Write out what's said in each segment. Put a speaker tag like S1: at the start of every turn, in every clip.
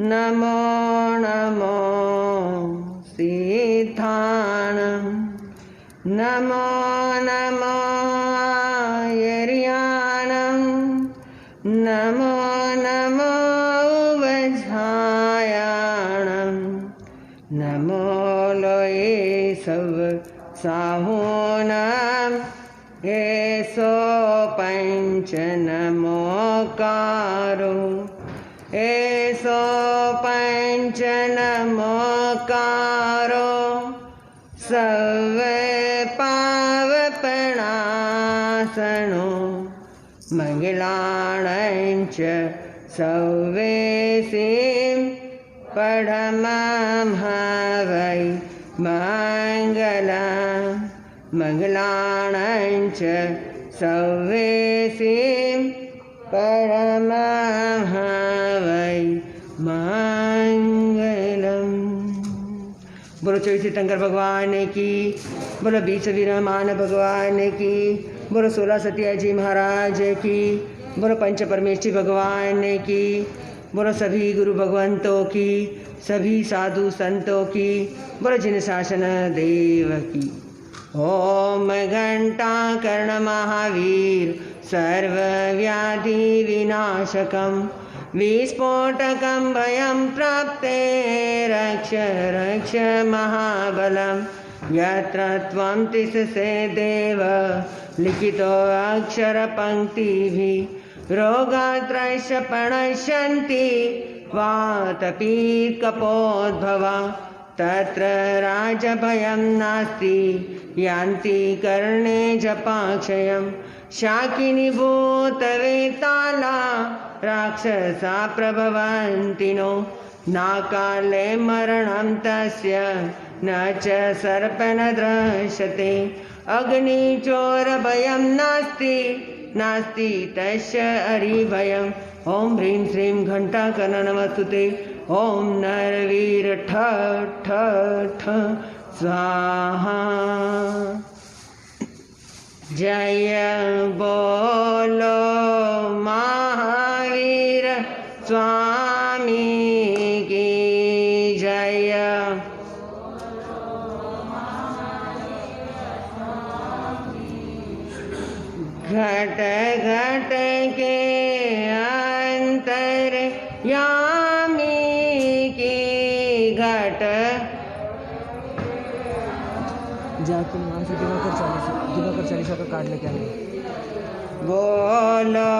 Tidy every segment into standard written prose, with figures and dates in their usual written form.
S1: नमो नमो सिद्धाणं नमो नमो आयर्याणं नमो नमो वज्रायाणं नमो लोये सव साहूनां एसो पंच नमोकारो एसो पंच नमोकारो सर्वे पावपणासनो मंगलाणञ्च सर्वेसिं पढमं हवै मङ्गलं मंगलाणञ्च सर्वेसिं परमं हवै मंगलम्। बोलो चौरी तीर्थंकर भगवान की, बोलो बीस वीरमान भगवान की, बोलो 16 सतिया जी महाराज की, बोलो पंच परमेश्वरी भगवान की, बोलो सभी गुरु भगवंतों की, सभी साधु संतों की, बोलो जिन शासन देव की। ओम घंटाकर्ण महावीर सर्वव्याधि विनाशकं विस्फोटकं भयं प्राप्ते रक्ष रक्ष महाबलं यत्र त्वं तिष्ठसे देव लिखितो अक्षरपङ्क्तिभिः रोगात्रयश्च प्रणश्यन्ति वातपित्तकफोद्भवा तत्र राजभयं नास्ति यान्ति कर्णे जपाक्षयं शाकिनी भूतवेताला राक्षसा प्रभवन्ति नो नाकाले मरणं तस्य न च सर्पं न दृश्यते अग्निचोरभयं नास्ति नास्ति तस्य हरिभयम् ओम ह्रीं श्रीं घंटाकर्ण नमस्तुते ओम नरवीर ठ ठ ठ स्वाहा। जय बोलो महावीर स्वामी की जय। घट घट के अंतर यामी की घट
S2: जाके वहाँ से दिवाकर 40 का कार्ड लेके आएंगे।
S1: बोलो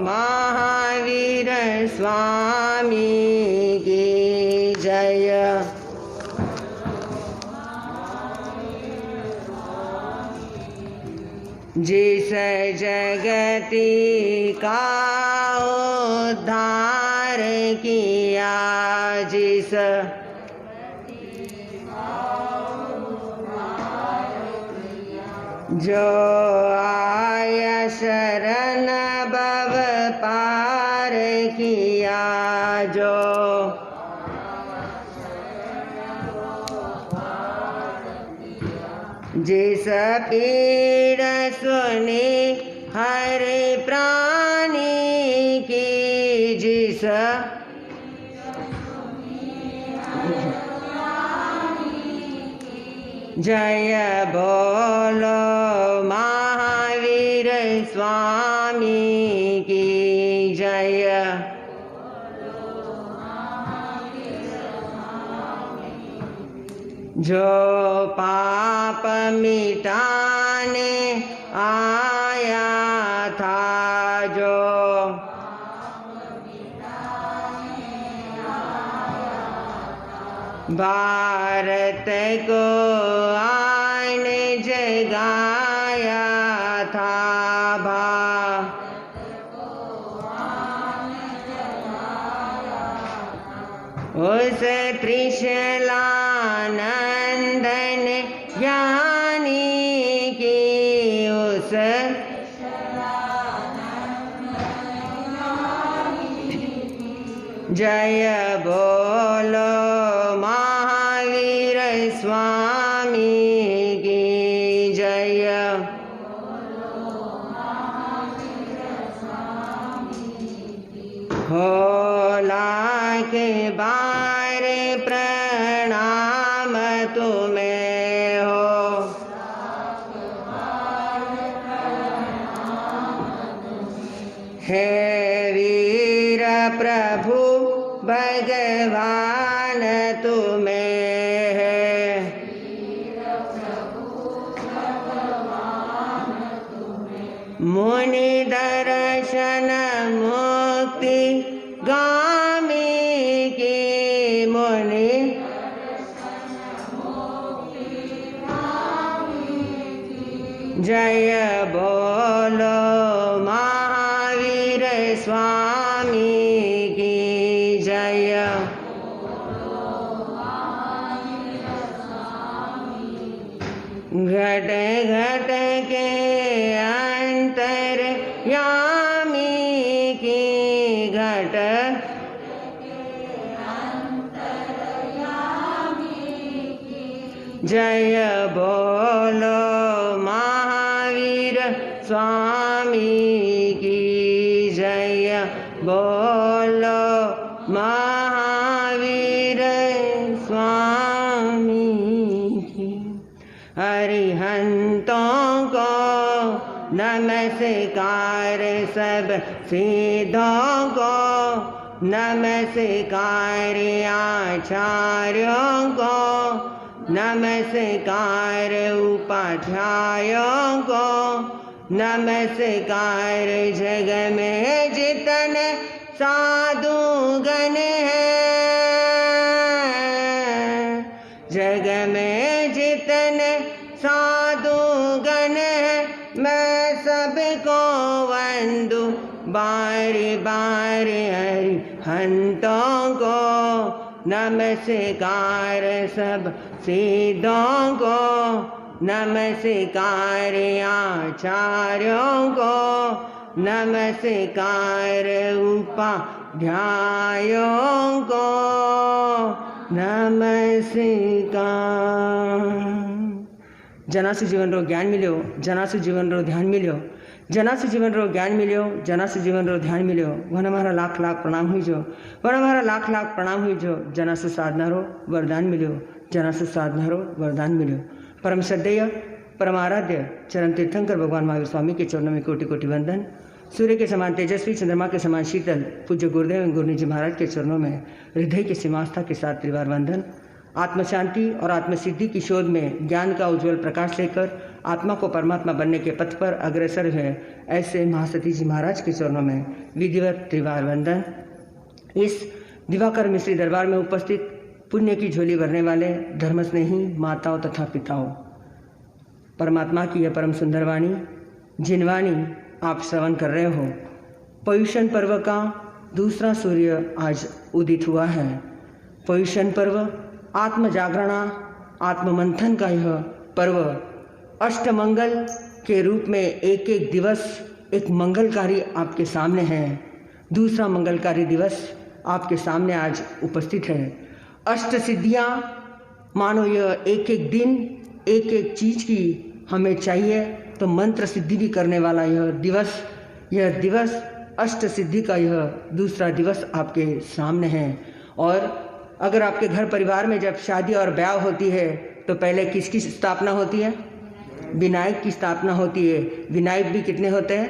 S1: महावीर स्वामी की जय। जिस जगति का उद्धार किया जिस जो आया शरण भव पार किया जो जिस पीड़ सुनी हर प्राणी की जिस जय बोलो महावीर स्वामी की जय। जो पाप मिटाने आया था जो भारत को आने जगाया था उस त्रिशलानंदन ज्ञानी की उस जय बोलो महावीर स्वामी की जय। हो लाख बार प्रणाम तुम्हें हो। हे वीर प्रभु भगवान तुम्हें है। मुनि दर्शन मुक्ति गामी की मुनि जय बोलो महावीर स्वामी की जय। घट घट के अंतर यामी की घट जय बोलो महावीर स्वामी की जय बोलो महावीर स्वामी की। अरिहंतों को नमस्कार सब सिद्धों को नमस्कार आचार्यों को नमस्कार उपाध्यायों को नमस्कार जग में जितने साधु गण हैं जग में जितने साधु गण हैं मैं सबको वंदू बारी बारी अरिहंतों को नमस्कार सब सिद्धों को नमस्कार आचार्यों को नमस्कार उपाध्यायों को नमस्कार। जनासु जीवन रो ज्ञान मिलो जनासु जीवन रो ध्यान मिलो जनासु जीवन रो ज्ञान मिलो जनासु जीवन रो ध्यान मिलो वन हमारा लाख लाख प्रणाम हुई जो वन हमारा लाख लाख प्रणाम हुई जो जनासु साधना रो वरदान मिलो जनासु साधना रो वरदान मिलो। परम श्रद्धेय परमाराध्य चरण तीर्थंकर भगवान महावीर स्वामी के चरणों में कोटि कोटि वंदन। सूर्य के समान तेजस्वी चंद्रमा के समान शीतल पूज्य गुरुदेव एवं गुरुनी जी महाराज के चरणों में हृदय की सीमास्था के साथ त्रिवार वंदन। आत्मशांति और आत्मसिद्धि की शोध में ज्ञान का उज्ज्वल प्रकाश लेकर आत्मा को परमात्मा बनने के पथ पर अग्रसर है ऐसे महासती जी महाराज के चरणों में विधिवत त्रिवार वंदन। इस दिवाकर मिश्री दरबार में उपस्थित पुण्य की झोली भरने वाले धर्मस्नेही माताओं तथा पिताओं, परमात्मा की यह परम सुंदर वाणी जिनवाणी आप श्रवण कर रहे हो। पर्युषण पर्व का दूसरा सूर्य आज उदित हुआ है। पर्युषण पर्व आत्म जागरणा आत्म मंथन का यह पर्व अष्टमंगल के रूप में एक एक दिवस एक मंगलकारी आपके सामने है। दूसरा मंगलकारी दिवस आपके सामने आज उपस्थित है। अष्ट सिद्धियाँ मानो यह एक एक दिन एक एक चीज की हमें चाहिए तो मंत्र सिद्धि भी करने वाला यह दिवस अष्ट सिद्धि का यह दूसरा दिवस आपके सामने है। और अगर आपके घर परिवार में जब शादी और ब्याह होती है तो पहले किसकी स्थापना होती है? विनायक की स्थापना होती है। विनायक भी कितने होते हैं?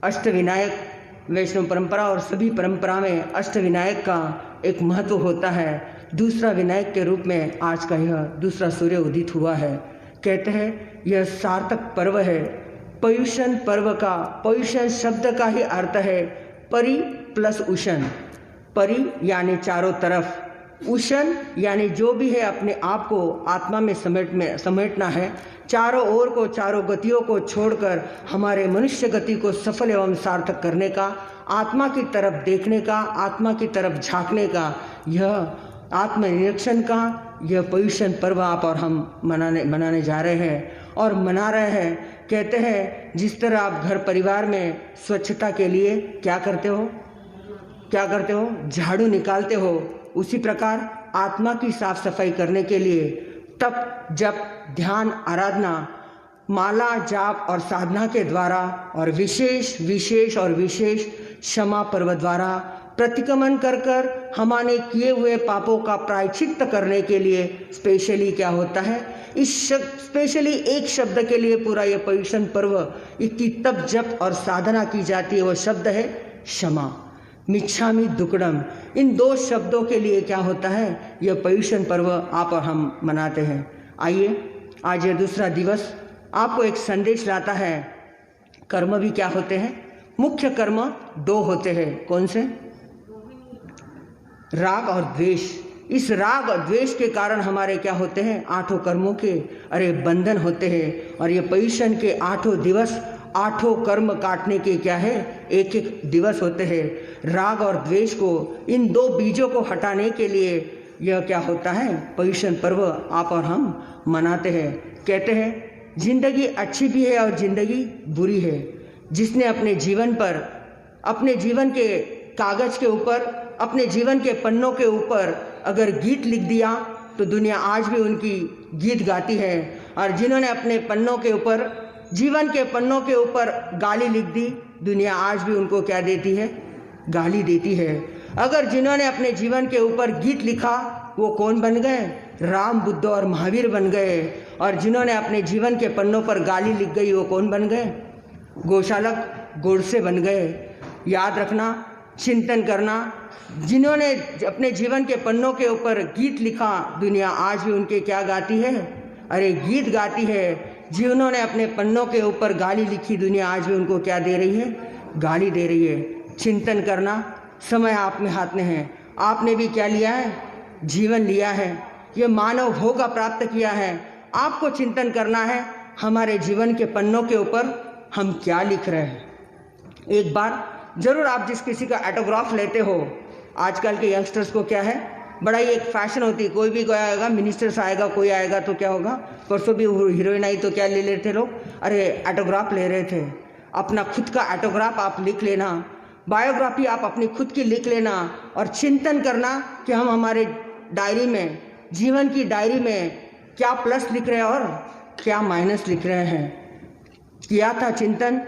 S1: अष्टविनायक वैष्णव परंपरा और सभी परंपरा में अष्टविनायक का एक महत्व होता है। दूसरा विनायक के रूप में आज का यह दूसरा सूर्य उदित हुआ है। कहते हैं यह सार्थक पर्व है। पर्युषण पर्व का पर्युषण शब्द का ही अर्थ है परि प्लस उषण। परि यानी चारों तरफ, उषण यानी जो भी है अपने आप को आत्मा में समेटना है। चारों ओर को चारों गतियों को छोड़कर हमारे मनुष्य गति को सफल एवं सार्थक करने का, आत्मा की तरफ देखने का, आत्मा की तरफ झांकने का, यह आत्मनिरीक्षण का यह पर्युषण पर्व आप और हम मनाने जा रहे हैं और मना रहे हैं। कहते हैं जिस तरह आप घर परिवार में स्वच्छता के लिए क्या करते हो? झाड़ू निकालते हो। उसी प्रकार आत्मा की साफ सफाई करने के लिए तप जप ध्यान आराधना माला जाप और साधना के द्वारा और विशेष क्षमा पर्व द्वारा प्रतिक्रमण कर कर हमारे किए हुए पापों का प्रायश्चित्त करने के लिए स्पेशली क्या होता है, स्पेशली एक शब्द के लिए पूरा ये पर्युषण पर्व इसकी तब जप और साधना की जाती है। वो शब्द है क्षमा, मिच्छामि दुक्कडम। इन दो शब्दों के लिए क्या होता है, यह पर्युषण पर्व आप और हम मनाते हैं। आइए, आज ये दूसरा दिवस आपको एक संदेश लाता है। कर्म भी क्या होते हैं, मुख्य कर्म दो होते हैं। कौन से? राग और द्वेष। इस राग और द्वेष के कारण हमारे क्या होते हैं, आठों कर्मों के बंधन होते हैं। और ये पर्युषण के 8 दिवस 8 कर्म काटने के क्या है, एक एक दिवस होते हैं। राग और द्वेष को, इन दो बीजों को हटाने के लिए यह क्या होता है, पर्युषण पर्व आप और हम मनाते हैं। कहते हैं जिंदगी अच्छी भी है और जिंदगी बुरी है। जिसने अपने जीवन पर, अपने जीवन के कागज के ऊपर, अपने जीवन के पन्नों के ऊपर अगर गीत लिख दिया तो दुनिया आज भी उनकी गीत गाती है। और जिन्होंने अपने पन्नों के ऊपर, जीवन के पन्नों के ऊपर गाली लिख दी, दुनिया आज भी उनको क्या देती है, गाली देती है। अगर जिन्होंने अपने जीवन के ऊपर गीत लिखा वो कौन बन गए, राम, बुद्ध और महावीर बन गए। और जिन्होंने अपने जीवन के पन्नों पर गाली लिख गई वो कौन बन गए, गोशालक, गोडसे बन गए। याद रखना, चिंतन करना, जिन्होंने अपने जीवन के पन्नों के ऊपर गीत लिखा, दुनिया आज भी उनके क्या गाती है, गीत गाती है। जिन्होंने अपने पन्नों के ऊपर गाली लिखी, दुनिया आज भी उनको क्या दे रही है, गाली दे रही है। चिंतन करना, समय आप में हाथ में है। आपने भी क्या लिया है, जीवन लिया है, ये मानव भोग प्राप्त किया है। आपको चिंतन करना है हमारे जीवन के पन्नों के ऊपर हम क्या लिख रहे हैं। एक बार जरूर आप जिस किसी का ऑटोग्राफ लेते हो, आजकल के यंगस्टर्स को क्या है, बड़ा ही एक फैशन होती है। कोई भी कोई आएगा, मिनिस्टर्स आएगा, कोई आएगा तो क्या होगा, परसों भी हीरोइन आई तो क्या ले लेते लोग, ऑटोग्राफ ले रहे थे। अपना खुद का ऑटोग्राफ आप लिख लेना, बायोग्राफी आप अपनी खुद की लिख लेना और चिंतन करना कि हम हमारे डायरी में, जीवन की डायरी में क्या प्लस लिख रहे हैं और क्या माइनस लिख रहे हैं। किया था चिंतन,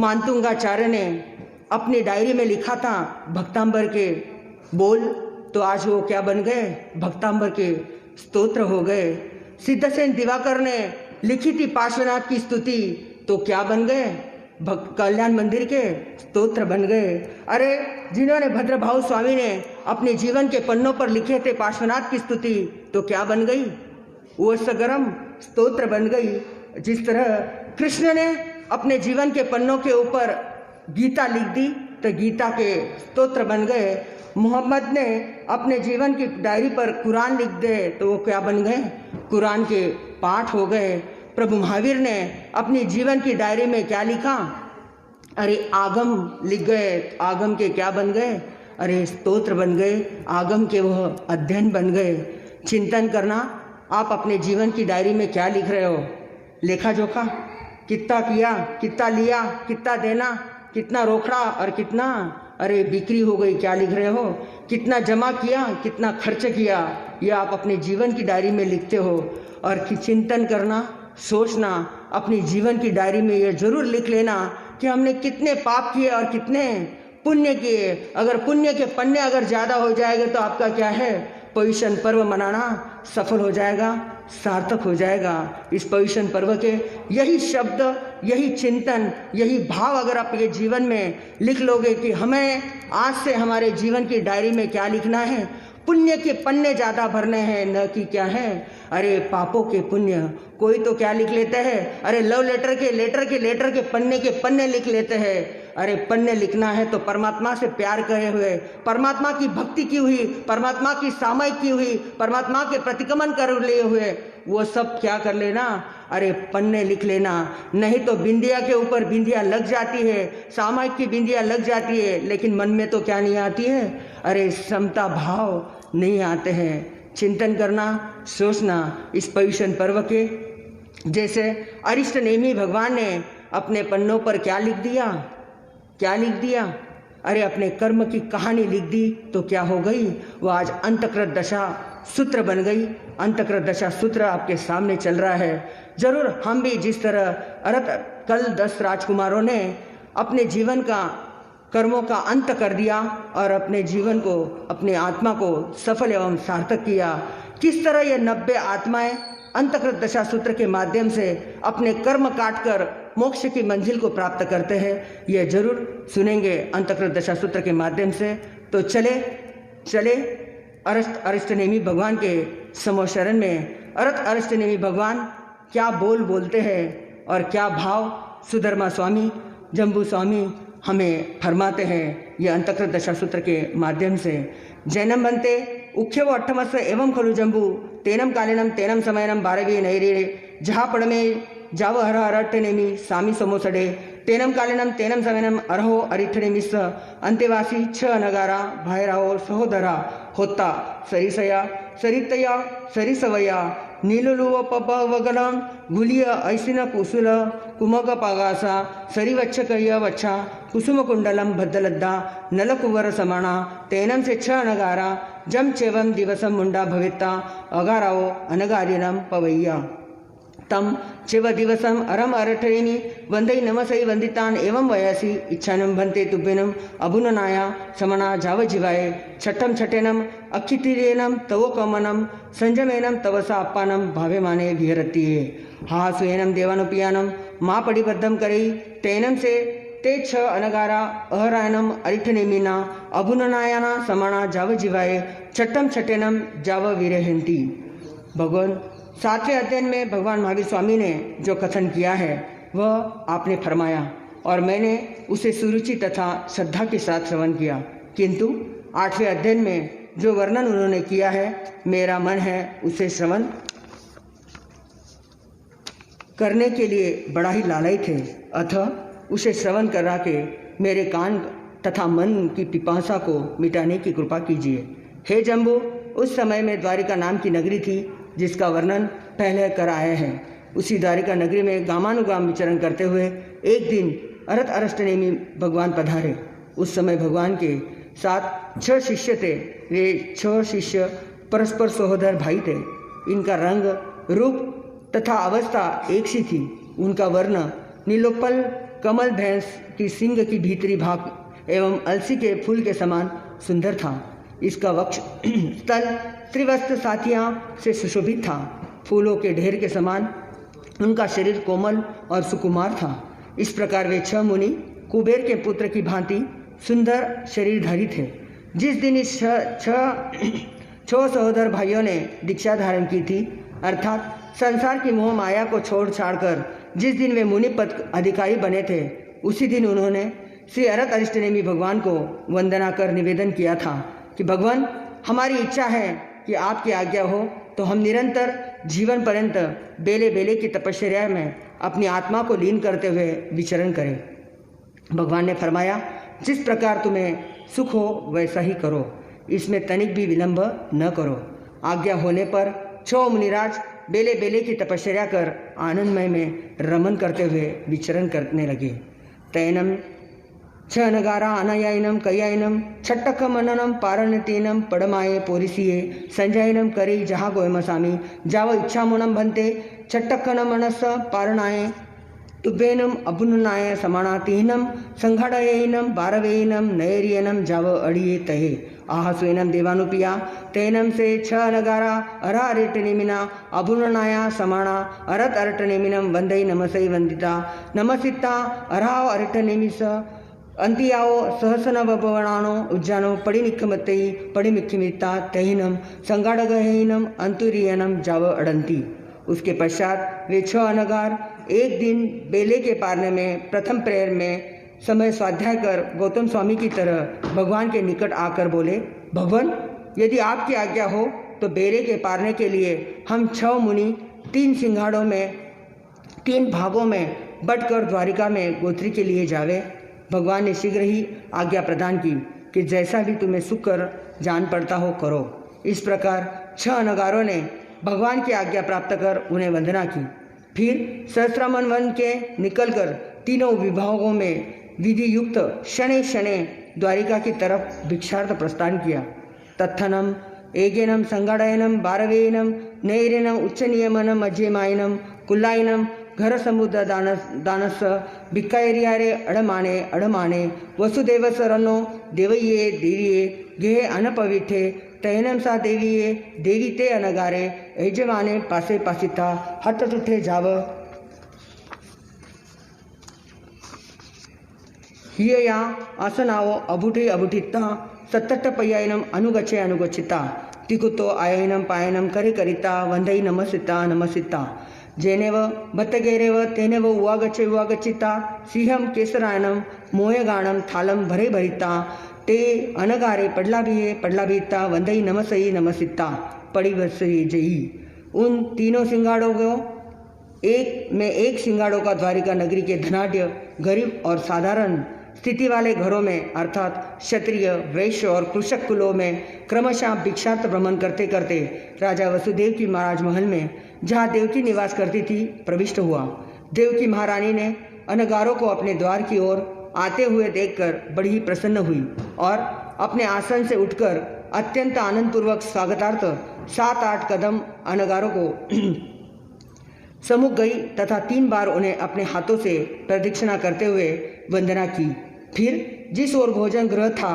S1: मानतुंगाचार्य ने अपनी डायरी में लिखा था भक्तांबर के बोल, तो आज वो क्या बन गए, भक्तांबर के स्तोत्र हो गए। सिद्धसेन दिवाकर ने लिखी थी पार्श्वनाथ की स्तुति, तो क्या बन गए, कल्याण मंदिर के स्तोत्र बन गए। जिन्होंने भद्रभाव स्वामी ने अपने जीवन के पन्नों पर लिखे थे पार्श्वनाथ की स्तुति, तो क्या बन गई, वो सगरम स्तोत्र बन गई। जिस तरह कृष्ण ने अपने जीवन के पन्नों के ऊपर गीता लिख दी तो गीता के स्तोत्र बन गए। मोहम्मद ने अपने जीवन की डायरी पर कुरान लिख दे तो वो क्या बन गए, कुरान के पाठ हो गए। प्रभु महावीर ने अपनी जीवन की डायरी में क्या लिखा, आगम लिख गए, आगम के क्या बन गए, स्तोत्र बन गए, आगम के वह अध्ययन बन गए। चिंतन करना, आप अपने जीवन की डायरी में क्या लिख रहे हो, लेखा जोखा, कितना किया, कितना लिया, कितना देना, कितना रोकड़ा और कितना बिक्री हो गई, क्या लिख रहे हो, कितना जमा किया, कितना खर्च किया, यह आप अपने जीवन की डायरी में लिखते हो। और चिंतन करना, सोचना, अपनी जीवन की डायरी में यह जरूर लिख लेना कि हमने कितने पाप किए और कितने पुण्य किए। अगर पुण्य के पन्ने अगर ज़्यादा हो जाएंगे तो आपका क्या है, पर्युषण पर्व मनाना सफल हो जाएगा, सार्थक हो जाएगा। इस पर्युषण पर्व के यही शब्द, यही चिंतन, यही भाव अगर आप ये जीवन में लिख लोगे कि हमें आज से हमारे जीवन की डायरी में क्या लिखना है, पुण्य के पन्ने ज़्यादा भरने हैं, न कि क्या है पापों के पुण्य। कोई तो क्या लिख लेते हैं, लव लेटर के पन्ने के पन्ने लिख लेते हैं। पन्ने लिखना है तो परमात्मा से प्यार करे हुए, परमात्मा की भक्ति की हुई, परमात्मा की सामायिक की हुई, परमात्मा के प्रतिक्रमण कर लिए हुए, वो सब क्या कर लेना, पन्ने लिख लेना। नहीं तो बिंदिया के ऊपर बिंदिया लग जाती है, सामायिक की बिंदिया लग जाती है, लेकिन मन में तो क्या नहीं आती है, समता भाव नहीं आते हैं। चिंतन करना, सोचना इस पर्युषण पर्व के। जैसे अरिष्ट नेमी भगवान ने अपने पन्नों पर क्या लिख दिया, क्या लिख दिया, अपने कर्म की कहानी लिख दी, तो क्या हो गई, वो आज अंतकृत दशा सूत्र बन गई। अंतकृत दशा सूत्र आपके सामने चल रहा है। जरूर हम भी जिस तरह कल 10 राजकुमारों ने अपने जीवन का कर्मों का अंत कर दिया और अपने जीवन को, अपने आत्मा को सफल एवं सार्थक किया। किस तरह ये 90 आत्माएं अंतकृत दशा सूत्र के माध्यम से अपने कर्म काटकर मोक्ष की मंजिल को प्राप्त करते हैं, यह जरूर सुनेंगे अंतकृत दशा सूत्र के माध्यम से। तो चले अरिष्टनेमी भगवान के समो शरण में। अरिष्टनेमी भगवान क्या बोलते हैं और क्या भाव सुधर्मा स्वामी, जम्बू स्वामी हमें फरमाते हैं ये अंतकृत दशा सूत्र के माध्यम से। जैनम बनते उख्यव अट्ठमस एवं खलु जम्बू तेनम कालीनम तेनम समयनम बारवी नैरे जहाँ पड़मे जाव हर अरट्टनेमी सामी समोसडे तेनम कालीनम तेनम समयनम अरहो अरिठनेमिस अंतेवासी छ अनगारा भाईराहो सहोदरा होता सरिसया सरितया सरिसवया नीलुलुव पपवगलम गुलिय ऐसिन कुसुल कुमक पागासा सरिवच्छकय वच्छा कुसुम कुंडलम बद्धलद्दा नलकुवर समाना तेनम से छ अनगारा जम चेवम दिवसम मुंडा भविता अगाराओ अनगारिनम पवैया तम चेव दिवसम अरम अरठरेमी वंदई नमसई वंदितान एवं वयसी इच्छानम भन्ते तुभ्यनम अभुननाया समना जाव जीवाय छठम छठेनम अक्षितिरेनम तवो कमनम संजमेनम तवसा अप्पानम भावे माने विहरती है हा सुएनम देवानुपियानम माँ पड़िबद्धम करई तेनम से ते छ अनगारा अहरायनम अरिठनेमीना अभुननायाना समाना जाव जीवाय छठम छठेनम जाव विरहंती। भगवान 7वें अध्ययन में भगवान महावीर स्वामी ने जो कथन किया है वह आपने फरमाया और मैंने उसे सुरुचि तथा श्रद्धा के साथ श्रवण किया, किंतु 8वें अध्ययन में जो वर्णन उन्होंने किया है मेरा मन है उसे श्रवण करने के लिए बड़ा ही लालयित है, अतः उसे श्रवण करा के मेरे कान तथा मन की पिपासा को मिटाने की कृपा कीजिए। हे जम्बू, उस समय में द्वारिका नाम की नगरी थी जिसका वर्णन पहले कर आए हैं। उसी द्वारिका नगरी में गामानुगाम विचरण करते हुए एक दिन अरिष्टनेमी भगवान पधारे। उस समय भगवान के साथ 6 शिष्य थे। वे 6 शिष्य परस्पर सहोदर भाई थे। इनका रंग, रूप तथा अवस्था एक सी थी। उनका वर्ण नीलोपल कमल भैंस की सिंग की भीतरी भाग एवं अलसी के फूल के समान सुंदर था। इसका वक्ष स्थल त्रिवस्त्र साथियाँ से सुशोभित था। फूलों के ढेर के समान उनका शरीर कोमल और सुकुमार था। इस प्रकार वे 6 मुनि कुबेर के पुत्र की भांति सुंदर शरीरधारी थे। जिस दिन इस 6 सहोदर भाइयों ने दीक्षा धारण की थी, अर्थात संसार की मोह माया को छोड़ छाड़ कर जिस दिन वे मुनि पद अधिकारी बने थे, उसी दिन उन्होंने श्री अरिष्टनेमी भगवान को वंदना कर निवेदन किया था कि भगवान, हमारी इच्छा है कि आपकी आज्ञा हो तो हम निरंतर जीवन पर्यंत बेले बेले की तपश्चर्या में अपनी आत्मा को लीन करते हुए विचरण करें। भगवान ने फरमाया, जिस प्रकार तुम्हें सुख हो वैसा ही करो, इसमें तनिक भी विलंब न करो। आज्ञा होने पर 6 मुनिराज बेले बेले की तपश्चर्या कर आनंदमय में रमन करते हुए विचरण करने लगे। तैनम छ अनगारा अनयायनम कयायनम छट्टक मननम पारणतीनम पड़माये पोरिसिये संजयनम करी जहा गोयमसामी जाव इच्छामुनम भन्ते छट्टकन मनस पारणाये तुभ्येनम अभुननाय समानातिहीनम संघाड़यनम बारवेयनम नैरियनम जाव अड़िये तहे आहस्वेनम देवानुपिया तेनम से 6 अनगारा अरा अरिटनेमिना अभुननाया समाना अरत अरटनेमिनम वंदई नमसई वंदिता नमसिता अराव अरिटनेमिस अंतियाओ सहसनवनानो उज्जानो पड़िनिखमतई पड़िमिखिमिता तहीनम संगाड़गहीनम अंतुरियनम जाव अड़ंती। उसके पश्चात वे 6 अनगार एक दिन बेले के पारने में प्रथम प्रहर में समय स्वाध्याय कर गौतम स्वामी की तरह भगवान के निकट आकर बोले, भगवान, यदि आपकी आज्ञा हो तो बेले के पारने के लिए हम 6 मुनि 3 सिंघाड़ों में 3 भागों में बंटकर द्वारिका में गोत्री के लिए जावे। भगवान ने शीघ्र ही आज्ञा प्रदान की कि जैसा भी तुम्हें सुख कर जान पड़ता हो करो। इस प्रकार 6 अनगारों ने भगवान की आज्ञा प्राप्त कर उन्हें वंदना की। फिर सहस्रामन वन के निकलकर तीनों विभागों में विधि युक्त शनै शनै द्वारिका की तरफ भिक्षार्थ प्रस्थान किया। तत्थनम एगेनम संगाड़यनम बारवेयनम नैरेनम उच्च नियमनम अज्यमायनम कुल्लायनम घर समुद्र दानस भिक्कायरियारे अडमाणे अडमाणे वसुदेवस रनो देवये देविये गेहे अनपविठे तैनम सा देवीये देवी ते अनगारे यजमाने पासे पासिता हट तुठे जाव हियया आसनावो अभुटे अभुटिता सत्तट्टपय्यायनम अनुगच्छे अनुगच्छिता तिकुतो आयनम पायनम करे करिता वंदई नमसिता नमसिता जेनेव बत्तगेरेव तेनेव उवागच्छे उवागच्छिता सिंहम केसरायनम मोयगाणम थालम भरे भरिता ते अनगारे पडला भीता वंदई नमसई नमसिता पड़ी वसई जई। उन तीनों सिंगाड़ों को एक सिंगाड़ों का द्वारिका नगरी के धनाढ्य गरीब और साधारण स्थिति वाले घरों में अर्थात क्षत्रिय वैश्य और कृषक कुलों में क्रमशः भिक्षार्थ भ्रमण करते करते राजा वसुदेव की महाराज महल में जहाँ देवकी निवास करती थी प्रविष्ट हुआ। देवकी महारानी ने अनगारों को अपने द्वार की ओर आते हुए देखकर बड़ी ही प्रसन्न हुई और अपने आसन से उठकर अत्यंत आनंदपूर्वक स्वागतार्थ 7-8 कदम अनगारों को सम्मुख गई तथा 3 बार उन्हें अपने हाथों से प्रदक्षिणा करते हुए वंदना की। फिर जिस ओर भोजन ग्रह था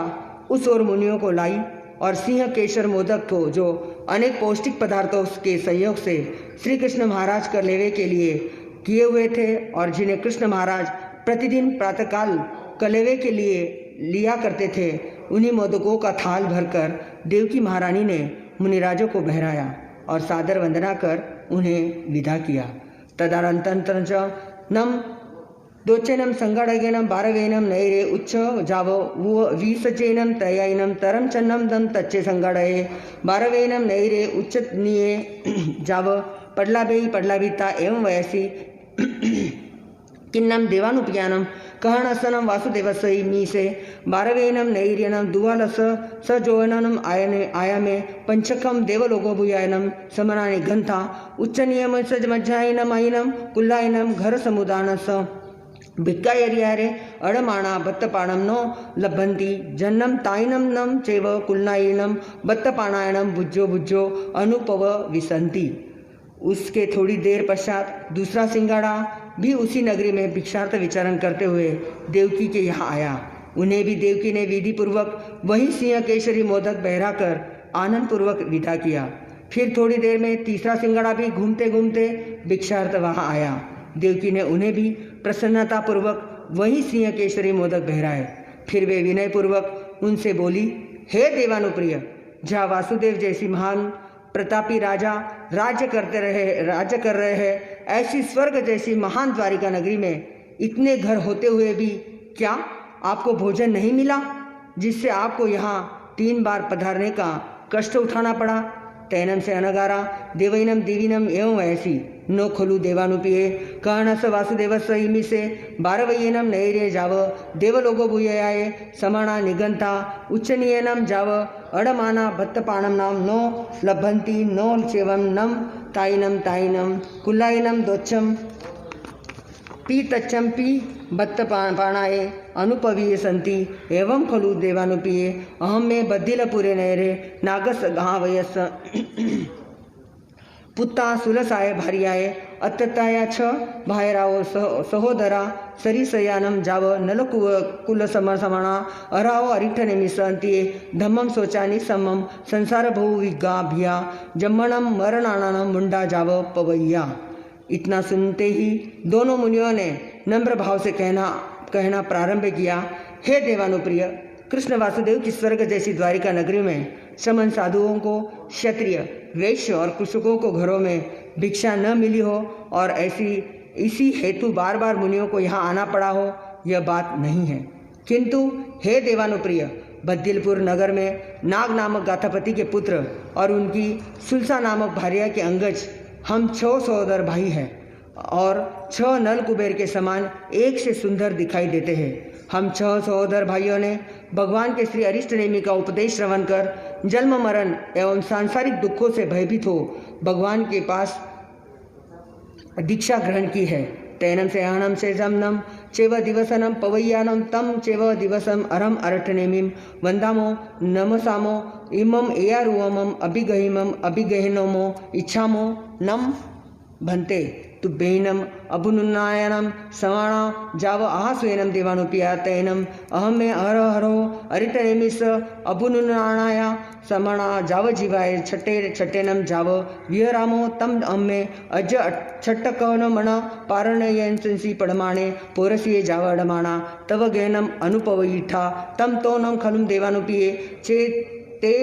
S1: उस ओर मुनियों को लाई और सिंह केशर मोदक को जो अनेक पौष्टिक पदार्थों के संयोग से श्री कृष्ण महाराज कर लेवे के लिए किए हुए थे और जिन्हें कृष्ण महाराज प्रतिदिन प्रातःकाल कलेवे के लिए लिया करते थे, उन्हीं मोदकों का थाल भरकर देवकी महारानी ने मुनिराजों को बहराया और सादर वंदना कर उन्हें विदा किया। तदानंतर नम दोचेनम संगड़गेनम बारवेनम नैरे उच्च जाव वीसचेनम तयाइनम तरम चन्नम दम तच्चे संगड़े बारवेनम नैरे उच्चनीये जाव पडला बीता एवं वयसी किन्नम देवानुपयानम कहणसनम वासुदेवसई मीसे बारवेनम नैर्यनम दुवालस सजोवनम आयामे पंचकम देवलोको भूयायनम समनानि गंथा उच्चनियम सजमज्जायनम आयनम कुल्लायनम घर समुदानस भिक्कायरियारे अडमाणा बत्तपाणम नो लभन्ति जन्नम तायनम नम चेव कुल्नायनम बत्तपाणायनम भुज्जो अनुपव विसंति। उसके थोड़ी देर पश्चात दूसरा सिंगाड़ा भी उसी नगरी में भिक्षार्थ विचरण करते हुए देवकी के यहाँ आया। उन्हें भी देवकी ने विधि पूर्वक वही सिंह केशरी मोदक बहरा कर आनंद पूर्वक विदा किया। फिर थोड़ी देर में तीसरा सिंगाड़ा भी घूमते घूमते भिक्षार्थ वहाँ आया। देवकी ने उन्हें भी प्रसन्नता पूर्वक वही सिंह केशरी मोदक बहराए। फिर वे विनय पूर्वक उनसे बोली, हे देवानुप्रिय, जहाँ वासुदेव जैसी महान प्रतापी राजा राज्य कर रहे हैं, ऐसी स्वर्ग जैसी महान द्वारिका नगरी में इतने घर होते हुए भी क्या आपको भोजन नहीं मिला, जिससे आपको यहाँ 3 बार पधारने का कष्ट उठाना पड़ा। तैनम से अनगारा देवैनम देवीनम एवं ऐसी नो खलु देवानुपिये कहणस वासुदेवस इमी से बारवय्यनम नैर्य जाव देवलोको भूयाय समाना निगंता उच्चनीयनम जाव अडमाना भत्तपाणम नाम नो लभन्ति नो चेवम नम तायनम कुल्लायनम दोच्छम पी तच्चम पी बत्तपाणाए अनुपवीय संति एवं खलु देवानुपिये अहम में बद्दिलपुरे नैरे नागस घावयस पुत्ता सुलसाय भार्याय अत्यताया 6 भायराओ सहोदरा सरिसयानम जाव नलकुल समसमणा अराओ अरिठने मिसंति धम्मम शोचानि समम संसार बहु विज्ञाभिया जम्मणम मरणाणम मुंडा जाव पवैया। इतना सुनते ही दोनों मुनियों ने नम्र भाव से कहना प्रारंभ किया, हे देवानुप्रिय, कृष्ण वासुदेव की स्वर्ग जैसी द्वारिका नगरी में समन साधुओं को, क्षत्रिय वैश्य और कृषकों को घरों में भिक्षा न मिली हो और इसी हेतु बार बार मुनियों को यहाँ आना पड़ा हो, यह बात नहीं है। किंतु हे देवानुप्रिय, बद्दिलपुर नगर में नाग नामक गाथापति के पुत्र और उनकी सुलसा नामक भार्या के अंगज हम 6 सहोदर भाई हैं और 6 नल कुबेर के समान एक से सुंदर दिखाई देते हैं। हम 6 सहोदर भाइयों ने भगवान के श्री अरिष्टनेमी का उपदेश श्रवण कर जन्म मरण एवं सांसारिक दुखों से भयभीत हो भगवान के पास दीक्षा ग्रहण की है। तैनम से अहनम से जमनम चेव दिवसनम पवैयानम तम चेव दिवसम अरम अरटनेमीम वंदामो नमसामो इमम एयारुवमम अभिगहिमम अभिगहिनोमो इच्छामो नम भन्ते। तुभ्यैनम अबुनुन्नायनम सवाणा जाव आहास्वेनम देवानुपिया तैनम अहम में हर हरो अरिटनेमिस अबुनुन्नाया समणा जाव जीवाय छट्टेनम जाव विहरामो तम अम्मे अज छट्टकवन मण पारणयंसी पडमाणे पोरसिये जाव अडमाणा तव गैनम अनुपवयिठा तम तो नम खलुम देवानुपिये चे ते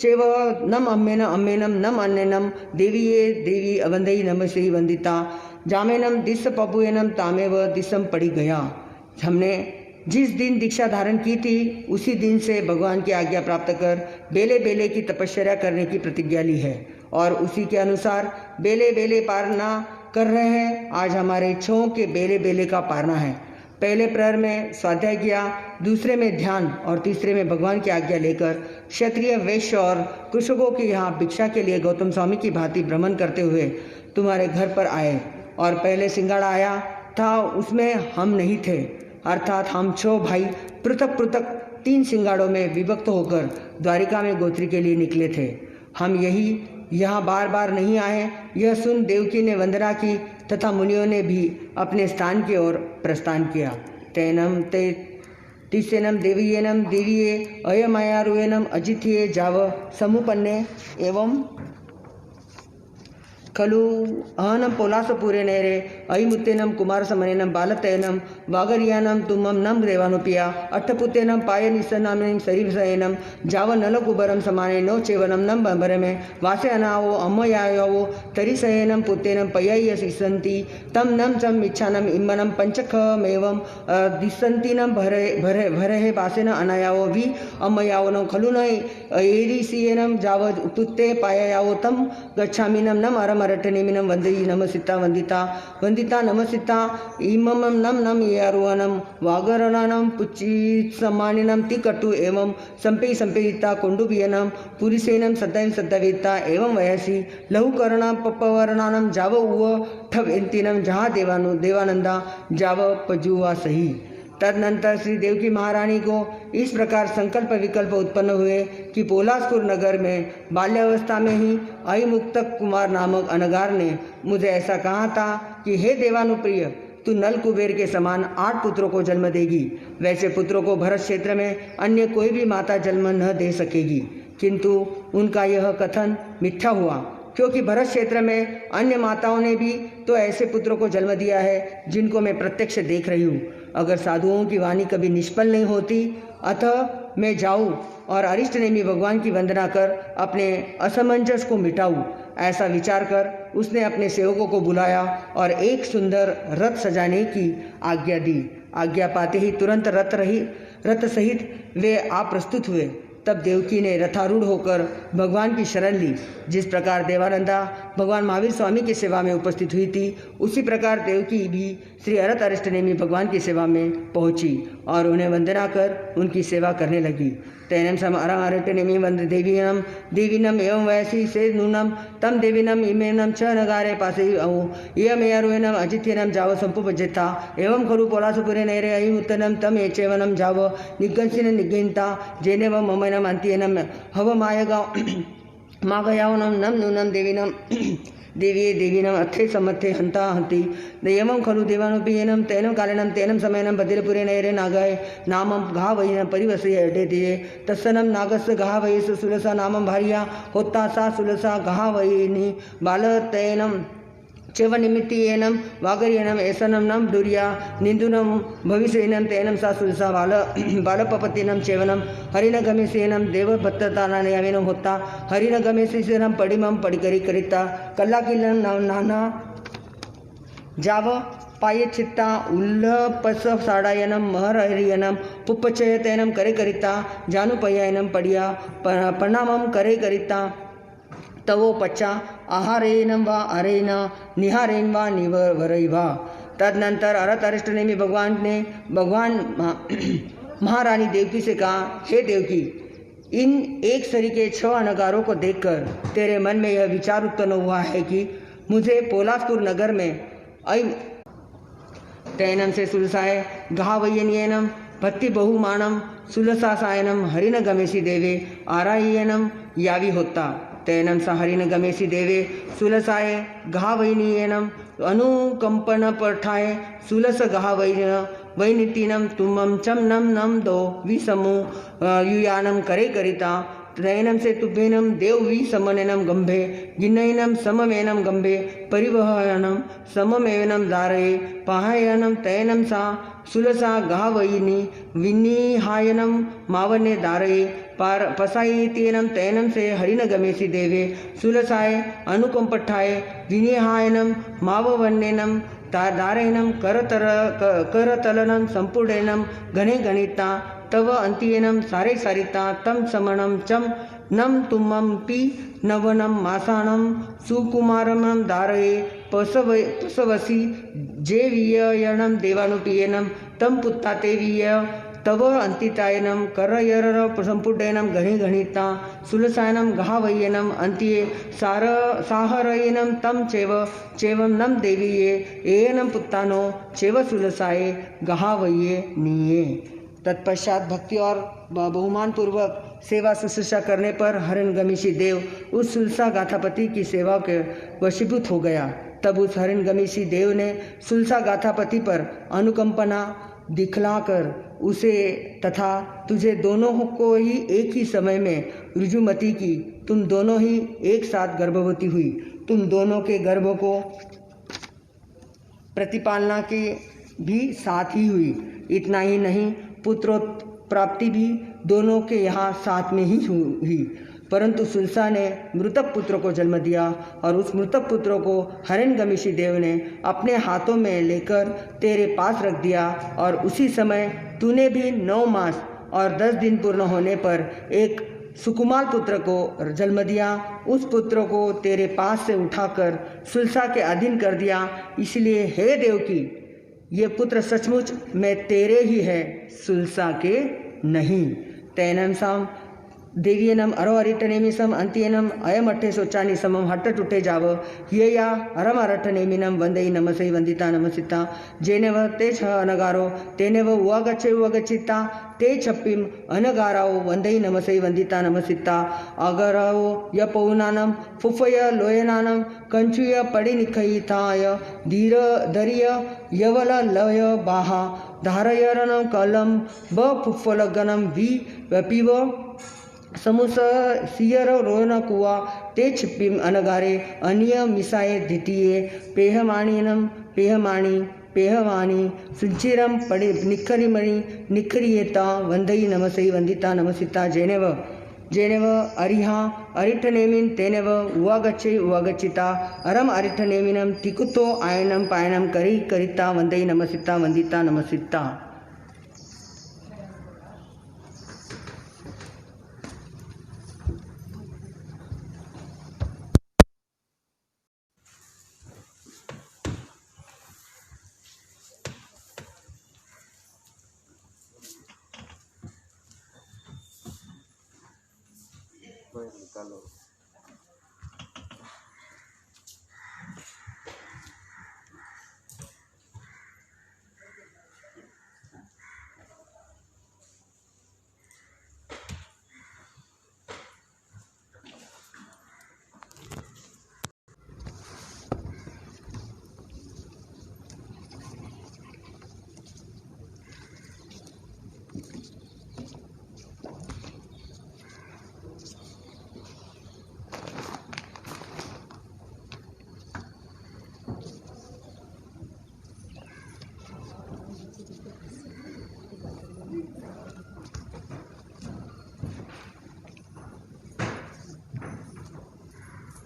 S1: चेव नम अम्मेनम नम अन्यनम देवीये देवी अवंदई नमसे वंदिता जामेनम दिस पपुएनम तामेव दिसम पड़ी गया। हमने जिस दिन दीक्षा धारण की थी उसी दिन से भगवान की आज्ञा प्राप्त कर बेले बेले की तपस्या करने की प्रतिज्ञा ली है और उसी के अनुसार बेले बेले पारना कर रहे हैं। आज हमारे छों के बेले बेले का पारना है। पहले प्रहर में स्वाध्याय किया, दूसरे में ध्यान और तीसरे में भगवान की आज्ञा लेकर क्षत्रिय वैश्य और कृषकों के यहाँ भिक्षा के लिए गौतम स्वामी की भांति भ्रमण करते हुए तुम्हारे घर पर आए। और पहले सिंगाड़ा आया था, उसमें हम नहीं थे, अर्थात हम 6 भाई पृथक पृथक 3 सिंगाड़ों में विभक्त होकर द्वारिका में गोत्री के लिए निकले थे। हम यहाँ बार बार नहीं आए, यह सुन देवकी ने वंदना की तथा मुनियों ने भी अपने स्थान की ओर प्रस्थान किया। तैनम ते तिसेनम देवीयेनम देवीये अयमायारुएनम अजिथ्ये जाव समुपन्ने एवं खलु अहनम पोलासपुरे नैरे अयमुत्तेनम कुमारसमनेनम बालतयनम वागरियानम तुमम नम देवानुपिया अट्ठपुत्तेनम पायनिसनामिनीम सरीसयनम जाव नलकुबरम समाने नो चेवनम नम बंबरमे वासे अनावो अम्मयायो तरिसयनम पुत्तेनम पययसिसन्ति तम नम चम इच्छानम इम्मनम पंचखमेवम दिसन्तिनम भरे वासेन अनायावो वि अम्मयावनो खलु न एरिसियनम जाव पुत्ते पाययावो तम गच्छामिनम नम अरम अरटनेमिनम वंदई नमसिता वंदिता वंदिता नमसिता इमम नम नम यारुवनम वागरणानम पुच्चित सम्मानिनम तिकटु एवं संपेयिता कुंडुबियनम पुरिसेनम सदैव सद्दवेता एवं वयसी लहुकरणा पपवर्णानम जाव उव ठवेंतिनम जहाँ देवानंदा जाव पजुआ सही। तदनंतर श्री देवकी महारानी को इस प्रकार संकल्प विकल्प उत्पन्न हुए कि पोलासपुर नगर में बाल्यावस्था में ही अयमुक्तक कुमार नामक अनगार ने मुझे ऐसा कहा था कि हे देवानुप्रिय, तू नल कुबेर के समान 8 पुत्रों को जन्म देगी। वैसे पुत्रों को भरत क्षेत्र में अन्य कोई भी माता जन्म न दे सकेगी। किंतु उनका यह कथन मिथ्या हुआ, क्योंकि भरत क्षेत्र में अन्य माताओं ने भी तो ऐसे पुत्रों को जन्म दिया है जिनको मैं प्रत्यक्ष देख रही हूँ। अगर साधुओं की वाणी कभी निष्फल नहीं होती, अतः मैं जाऊँ और अरिष्टनेमी भगवान की वंदना कर अपने असमंजस को मिटाऊँ। ऐसा विचार कर उसने अपने सेवकों को बुलाया और एक सुंदर रथ सजाने की आज्ञा दी। आज्ञा पाते ही तुरंत रथ सहित वे आ प्रस्तुत हुए। तब देवकी ने रथारूढ़ होकर भगवान की शरण ली। जिस प्रकार देवानंदा भगवान महावीर स्वामी की सेवा में उपस्थित हुई थी, उसी प्रकार देवकी भी श्री अरत अरिष्टनेमी भगवान की सेवा में पहुंची और उन्हें वंदना कर उनकी सेवा करने लगी। तैनम सम अरटनेमी वंद देवीनम एवं वैसी से नूनम तम देवीनम इमेनम छ नगारे पासे इयमेयरुएनम अजित्यनम जाव संपुपजिता एवं खलु पोलासपुरे नैरे अयमुत्तनम तम एचेवनम जाव निगंसिन निगंता जेने व ममनम अंत्यनम हव मागयावनम नम नूनम देवीनम देवीये देवीनम अथे समथे हंता हंति एवं खलु देवानुपीयनम तैनम कालेनम तैनम समयनम बदिरपुरे नैरे नागाय नामम घा वैन परिवसय अडे दिए तत्सनम नागस घा वयस सुलसा नामम भार्या होता सा सुलसा घा वयनी बाल तैनम चेवनिमित्तियेनम वागर्यनम ऐसनम नम दुर्या निंदुनम भविष्यनम तैनम सा सुलसा बालपपतिनम चेवनम हरिन गमेसेनम देवभत्ततानायावेनम होता हरिन गमेसेनम पडिमम पडिकरी करिता कल्लाकिलम नाना जाव पायचित्ता उल्लपस साडायनम महरहरियनम पुप्पचयतैनम करे करिता जानुपयायनम पडिया प्रणामम करे करिता तवो पच्चा आहारेनम वा अरेन निहारेन वा निवरैवा। तदनंतर अरत अरिष्टनेमी भगवान ने महारानी देवकी से कहा, हे देवकी, इन एक सरी के 6 अनगारों को देखकर तेरे मन में यह विचार उत्पन्न हुआ है कि मुझे पोलासपुर नगर में तैनम से सुलसाय घावयनियनम भक्ति बहुमानम सुलसासायनम हरिन गमेशी देवे आरायनम यावी होता। तेनं सहरिन गमेसि देवे सुलसाय घावैनीयनम अनुकंपन पठाय सुलस घावैनीतिनम तुमम चम नम नम दो विसमु युयानम करे करिता तैनम से तुभ्यनम देव विसमनेनम गंभे गिन्नैनम सममेनम गंभे परिवहनम सममेवनम दारये पाहायनम तैनम सा सुलसा गावयिनी विनिहायनम मावने दारये पार पसायितेनम तैनम से हरिन गमेसि देवे सुलसाय अनुकंपठाय विनिहायनम माववन्नेनम दारयनम करतलनम संपूर्णेनम घने गणिता तव अंत्येनम सारे सारिता तम समणम चम नम तुमम पी नवनम मासानम सुकुमारम दारये पसवसी जेवीयनम देवानुपीयनम तम पुत्ता तेवीय तव अंतितायनम करयर संपुटेनम घनी घनिता सुलसायनम घावय्यनम अंत्ये साहरयनम तम चेवम नम देवीये एनम पुत्तानो चेव सुलसाये घावय्ये नीये। तत्पश्चात भक्ति और बहुमान पूर्वक सेवा शुश्रूषा करने पर हरिणगमीशी देव उस सुलसा गाथापति की सेवा के वशीभूत हो गया। तब उस हरिणगमीशी देव ने सुलसा गाथापति पर अनुकंपना दिखलाकर उसे तथा तुझे दोनों को ही एक ही समय में रुजुमती की। तुम दोनों ही एक साथ गर्भवती हुई। तुम दोनों के गर्भ को प्रतिपालना के भी साथ ही हुई। इतना ही नहीं, पुत्रोत्प्राप्ति भी दोनों के यहाँ साथ में ही हुई। परंतु सुलसा ने मृतक पुत्र को जन्म दिया और उस मृतक पुत्र को हरिणगमीशी देव ने अपने हाथों में लेकर तेरे पास रख दिया और उसी समय तूने भी 9 मास और 10 दिन पूर्ण होने पर एक सुकुमार पुत्र को जन्म दिया। उस पुत्र को तेरे पास से उठाकर सुलसा के अधीन कर दिया। इसलिए हे देवकी, ये पुत्र सचमुच में तेरे ही है, सुलसा के नहीं। तैनम साम देवीयनम अरो अरिटनेमिसम अंत्यनम अयम अट्ठे सोचानी समम हट्ट टूटे जाव हियया अरम अरटनेमिनम वंदई नमसई वंदिता नमसिता जेने व ते छ अनगारो तेने व उवागच्छे उवागच्छिता ते छप्पिम अनगाराओ वंदई नमसई वंदिता नमसिता अगराओ य पौनानम फुफय लोयनानम कंचुय पड़ी निखयिताय धीर दरिय यवल लय बाहा धारयरनम कलम ब फुफलगनम वि पिव समुस सियर रोन कुआ ते छिप्पिम अनगारे अनिय मिसाए द्वितीय पेहमाणीनम पेहवाणी सुचिरम पड़े निखरिमणि निखरियेता वंदई नमसई वंदिता नमसिता जेनेव अरिहा अरिठनेमिन तेनेव उवागच्छे उवागच्छिता अरम अरिठनेमिनम तिकुतो आयनम पायनम करिता वंदई नमसिता वंदिता नमसिता।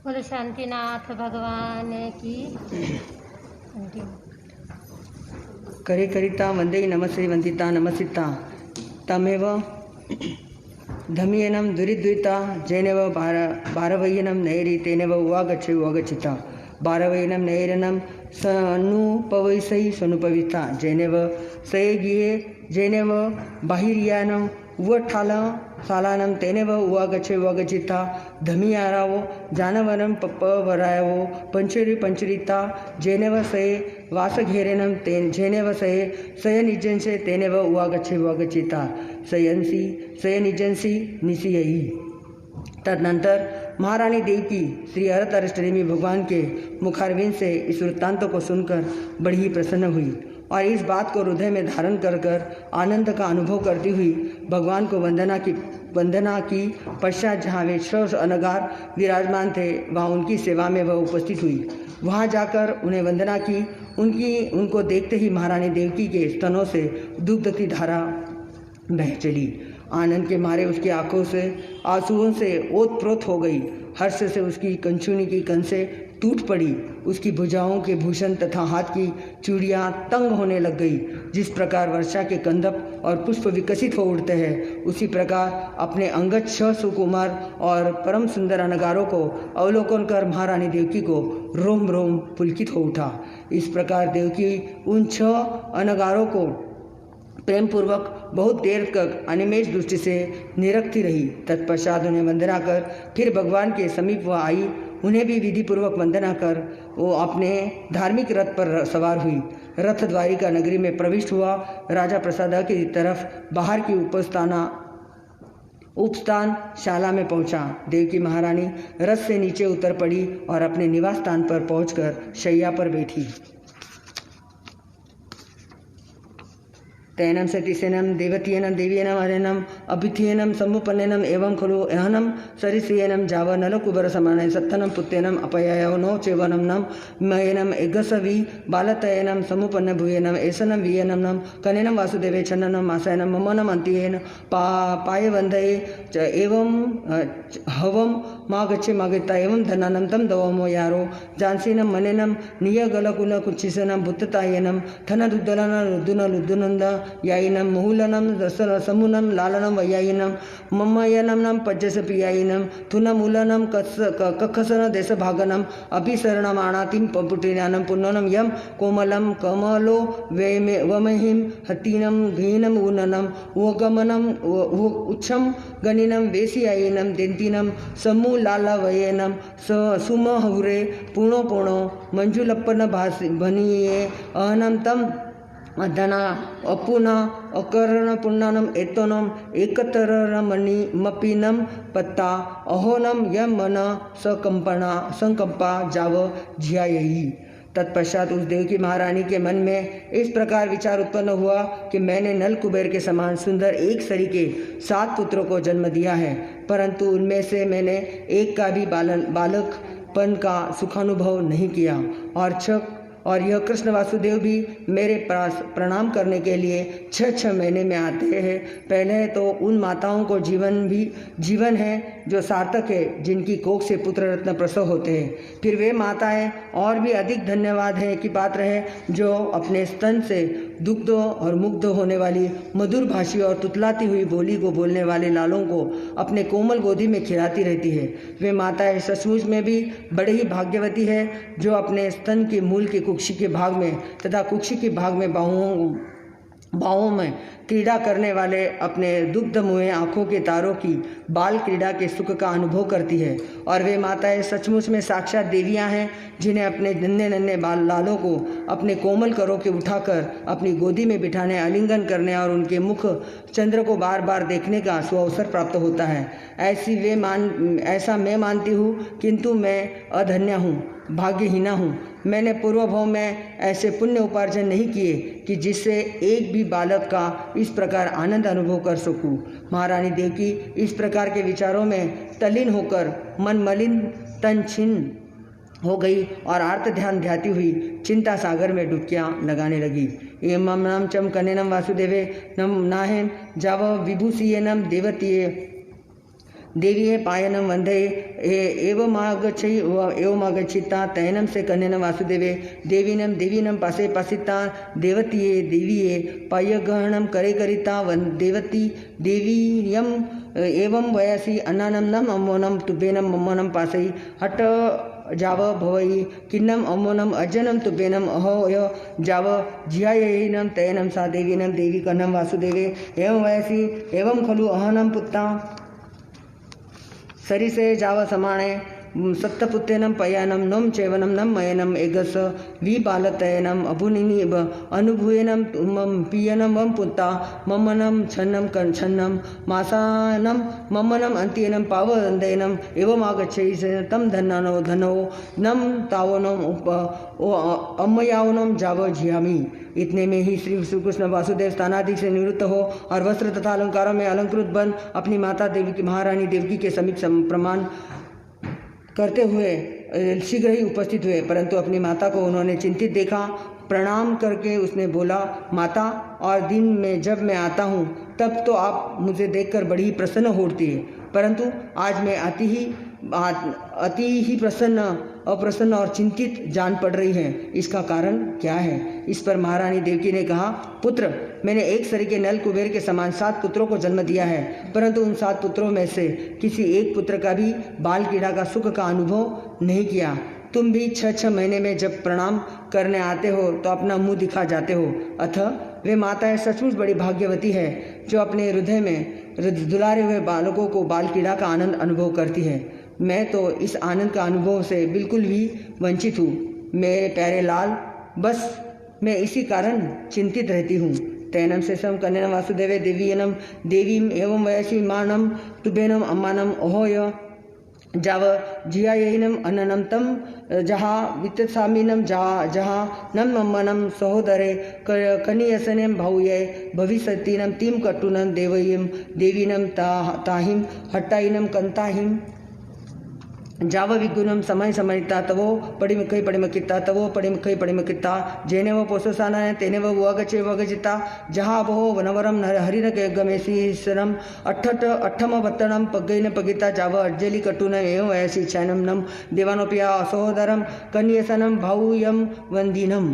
S3: बोले शांतिनाथ भगवान की।
S1: करे करिता वंदे नमसे वंदिता नमसिता तमेव धमियनम दुरिद्विता जैनेव भारवय्यनम नैरी तेनेव उवागच्छे उवागच्छिता भारवय्यनम नैरनम सनुपवैसै सनुपविता जैनेव सयगिये जैनेव बाहिर्यानम उवठाल सालानम तेनेव उवागच्छे उवागच्छिता धमियारावो जानवरम पपवरायवो पंचरिता जेनेव सये वासघेरेनम जेनेव सये सयनिजंसे तेनेव उवागच्छे उवागच्छिता सयनिजंसी निसियई। तदनंतर महारानी देवकी श्री अरतरष्टनेमी भगवान के मुखारविंद से इस वृत्तांत को सुनकर बड़ी ही प्रसन्न हुई और इस बात को हृदय में धारण कर आनंद का अनुभव करती हुई भगवान को वंदना की पश्चात जहाँ वे 6 अनगार विराजमान थे वहाँ उनकी सेवा में वह उपस्थित हुई। वहाँ जाकर उन्हें वंदना की। उनको देखते ही महारानी देवकी के स्तनों से दुग्ध की धारा बह चली। आनंद के मारे उसकी आंखों से आंसुओं से ओतप्रोत हो गई। हर्ष से उसकी कंचुनी की कंसें टूट पड़ी। उसकी भुजाओं के भूषण तथा हाथ की चूड़ियाँ तंग होने लग गई। जिस प्रकार वर्षा के कंदप और पुष्प विकसित हो उठते हैं, उसी प्रकार अपने अंगद 6 सुकुमार और परम सुंदर अनगारों को अवलोकन कर महारानी देवकी को रोम रोम पुलकित हो उठा। इस प्रकार देवकी उन 6 अनगारों को प्रेम पूर्वक बहुत देर तक अनिमेष दृष्टि से निरखती रही। तत्पश्चात उन्हें वंदना कर फिर भगवान के समीप वह आई। उन्हें भी विधि पूर्वक वंदना कर वो अपने धार्मिक रथ पर सवार हुई। रथ द्वारिका नगरी में प्रविष्ट हुआ। राजा प्रसादा की तरफ बाहर की उपस्थान शाला में पहुंचा। देवकी महारानी रथ से नीचे उतर पड़ी और अपने निवास स्थान पर पहुंचकर शैया पर बैठी। तैनम सतीसेनम देवतीयनम देवीयनम हरेनम अभिथियनम सम्मुपन्नेनम एवं खलु एहनम सरिश्रियनम जाव नलकुबर समानय सत्तनम पुत्तेनम अपयायो नो चेवनम नम मयनम एगसवि बालतयनम सम्मुपन्न भूयनम एसनम वियनम नम कनेनम वासुदेवे छन्ननम आसयनम ममनम अंतियेन पायवंदये एवं हवम मागच्छे एवं धनानम तम दवमो यारो जानसीनम मनेनम नियगलकुल कुचिसनम भूततायनम थनदुद्दलन लुद्दुन लुद्दुनंद यायिनम मुहुलनम रसमुनम लालनम वयायिनम ममयनम पज्जस पियायिनम थुनमूलनम कखसन देशभागनम अभिसरणमाणातिम पुटिनानम पुन्ननम यम कोमलम कमलो वमहिम हतीनम घीनम उन्ननम वगमनम उच्छम गनिनम वेशियायिनम देन्तिनम समूलालवयेनम सुमहुरे पुणो पुणो मंजुलप्पन भनिये अहनम तम धना अपुना अकर्ण पुण्यनम एतोनम एकतरमणि मपिनम पत्ता अहोनम यम मन संकंपा जाव झियायी। तत्पश्चात उस देवकी महारानी के मन में इस प्रकार विचार उत्पन्न हुआ कि मैंने नल कुबेर के समान सुंदर एक सरी के 7 पुत्रों को जन्म दिया है, परंतु उनमें से मैंने एक का भी बालकपन का सुखानुभव नहीं किया। और यह कृष्ण वासुदेव भी मेरे पास प्रणाम करने के लिए 6 महीने में आते हैं। पहले तो उन माताओं को जीवन है जो सार्थक है, जिनकी कोख से पुत्र रत्न प्रसव होते हैं। फिर वे माताएं और भी अधिक धन्यवाद है कि पात्र है जो अपने स्तन से दुग्ध और मुग्ध होने वाली मधुर भाषी और तुतलाती हुई बोली को बोलने वाले लालों को अपने कोमल गोदी में खिलाती रहती है। वे माताएं सचमुच में भी बड़े ही भाग्यवती है जो अपने स्तन के मूल के कुक्षी के भाग में तथा कुक्षी के भाग में बाहों में क्रीड़ा करने वाले अपने दुग्धमुहे आँखों के तारों की बाल क्रीड़ा के सुख का अनुभव करती है। और वे माताएं सचमुच में साक्षात देवियां हैं जिन्हें अपने नन्हे नन्हे बाल लालों को अपने कोमल करों के उठाकर अपनी गोदी में बिठाने, आलिंगन करने और उनके मुख चंद्र को बार बार देखने का सुअवसर प्राप्त होता है। ऐसा मैं मानती हूँ, किंतु मैं अधन्य हूँ, भाग्यहीना हूँ। मैंने पूर्वभव में ऐसे पुण्य उपार्जन नहीं किए कि जिससे एक भी बालक का इस प्रकार आनंद अनुभव कर सकूं। महारानी देवकी इस प्रकार के विचारों में तल्लीन होकर मन मलिन तन छिन्न हो गई और आर्त ध्यान ध्याती हुई चिंता सागर में डुबकियां लगाने लगी। एवं नम चम कन्नम वासुदेवे नम नाहेन जाव विभूषियनम देवतीये देवीये पायनम वंदे एवमागच्छिता तैनम से कन्नम वासुदेवे देवीनम पासे पासिता देवतीये देवीये पायगहणम करे करिता देवती देवीयम एवं वयसी अन्नानम नम अम्मोनम तुभेनम मम्मोनम पासई हट जाव भवई किन्नम अम्मोनम अजनम तुभेनम अहोय जाव झियायनम तैनम सा देवीनम देवी कन्नम वासुदेवे एवं वयसी एवं खलु अहनम पुत्ता सरी से जाव समाणे सत्तपुत्तेनं पयानं नम चैवनं नम मयनं एगस विबालतयनं अभुनिनि अनुभूयनं मम पियनं मम पुत्ता ममनं छन्नं छन्नं मासानं ममनं अंत्यनं पावदयनं एवं आगच्छै तम धन्नो धनो नम तावनम अम्मयावनम जाव झियामी। इतने में ही श्री कृष्ण वासुदेव स्थानाधिक से निवृत्त हो और वस्त्र तथा अलंकारों में अलंकृत बन अपनी माता देवी की महारानी देवकी के समीप प्रमाण करते हुए शीघ्र ही उपस्थित हुए, परंतु अपनी माता को उन्होंने चिंतित देखा। प्रणाम करके उसने बोला, माता, और दिन में जब मैं आता हूँ तब तो आप मुझे देखकर बड़ी ही प्रसन्न होती है, परंतु आज मैं अति ही अप्रसन्न और चिंतित जान पड़ रही है। इसका कारण क्या है? इस पर महारानी देवकी ने कहा, पुत्र, मैंने एक सरी के नल कुबेर के समान 7 पुत्रों को जन्म दिया है, परंतु उन 7 पुत्रों में से किसी एक पुत्र का भी बाल कीड़ा का सुख का अनुभव नहीं किया। तुम भी 6 महीने में जब प्रणाम करने आते हो तो अपना मुंह दिखा जाते हो। अतः वे माताएं सचमुच बड़ी भाग्यवती है जो अपने हृदय में दुलारे हुए बालकों को बाल कीड़ा का आनंद अनुभव करती है। मैं तो इस आनंद का अनुभव से बिल्कुल भी वंचित हूँ। मेरे प्यारे लाल, बस मैं इसी कारण चिंतित रहती हूँ। तैनम शेषम कन्याम वासुदेवे देवीयनम देवीम एवं वयसी मानम तुभेनम अम्मानम अहोय जाव जियायनम अननम तम जहा वित्तसामीनम जहा नम मम्मनम सहोदरे कनियसनम भाऊये भविष्यतीनम तीम कटुनम देवयम देवीनम ताहिम हट्टाइनम कंताहिम जाव विगुणम समय समयता तवो पड़िमक्किता तवो पड़िमक्किता जेने वो पोषसाना तेने वो वगचे वगजिता जहाँ बहो वनवरम हरिन गमेशीश्वरम अठम भत्तनम पगैन पगिता जाव अर्जलि कटुन एवं वयसी चैनम नम देवानोपिया सहोदरम कन्यसनम भाऊयम वंदीनम।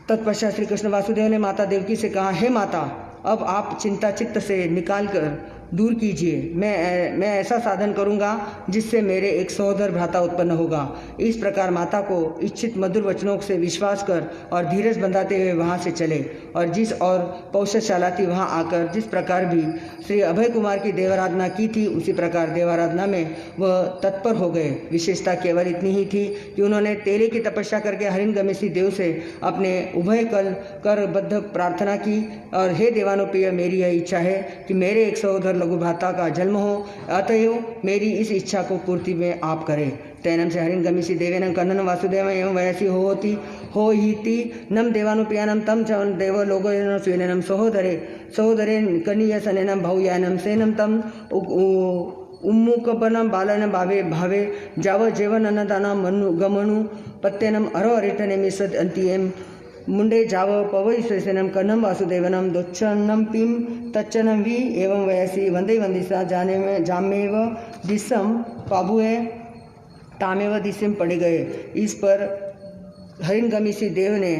S1: तत्पश्चात श्री कृष्ण वासुदेव ने माता देवकी से कहा, हे माता, अब आप चिंता चित्त से निकाल कर दूर कीजिए। मैं ऐसा साधन करूंगा जिससे मेरे एक सहोदर भ्राता उत्पन्न होगा। इस प्रकार माता को इच्छित मधुर वचनों से विश्वास कर और धीरज बंधाते हुए वहाँ से चले और जिस और पौषशाला थी वहाँ आकर जिस प्रकार भी श्री अभय कुमार की देवाराधना की थी उसी प्रकार देवाराधना में वह तत्पर हो गए। विशेषता केवल इतनी ही थी कि उन्होंने तेले की तपस्या करके हरिणगमेशी देव से अपने उभय करबद्ध प्रार्थना की और हे देवानुप्रिय, मेरी यह इच्छा है कि मेरे एक सहोदर लघु भ्राता का जन्म हो, अतएव मेरी इस इच्छा को पूर्ति में आप करें। तैनम से हरिणगमेशी देवेन कन्नन वासुदेव एवं वयसी हो ही नम देवानुप्रियानम तम च देव लोगो स्वेनम सहोदरे कनियसनेनम भाऊयानम सेनम तम उम्मुकबनम बालन भावे जाव जेवन अन्नदाना गमनु पत्तेनम अरो अरिटने मिसद अंतियम मुंडे जाव पवैश्वसेनम कन्नम वासुदेवनम दोच्छन्नम पिम तच्चनम वी एवं वयसी वंदे वंदिसा जामेव दिशम पाबुए तामेव दिशम पड़ गए। इस पर हरिणगमेशी देव ने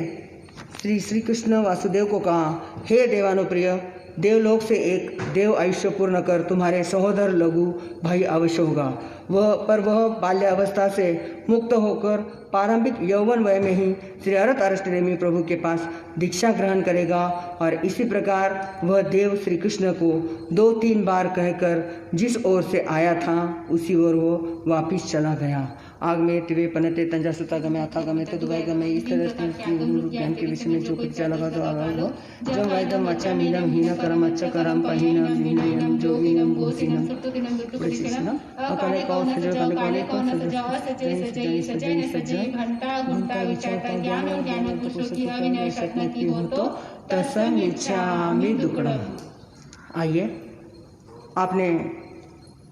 S1: श्री कृष्ण वासुदेव को कहा, हे देवानुप्रिय, देवलोक से एक देव आयुष्य पूर्ण कर तुम्हारे सहोदर लघु भाई अवश्य होगा। वह बाल्यावस्था से मुक्त होकर प्रारंभिक यौवन वय में ही श्री अरत अरष्टनेमी प्रभु के पास दीक्षा ग्रहण करेगा और इसी प्रकार वह देव श्री कृष्ण को 2-3 बार कहकर जिस ओर से आया था उसी ओर वो वापिस चला गया। आग में तिवे पनते तंजा सुता गमे आता गमे तो दुबाई गमे इस तरह ज्ञान के विषय में जो कुछ लगा तो आगा हो जब वायदम अच्छा नीलम हीन करम अच्छा करम पहीनम हीनम जो वीनम घोषिनम प्रशिक्षण अकले कौ सजो कले कौ सजो घंटा विचार ज्ञान पुरुषों की अविनय शक्ति हो तो तसम इच्छा में दुकड़ा। आइए, आपने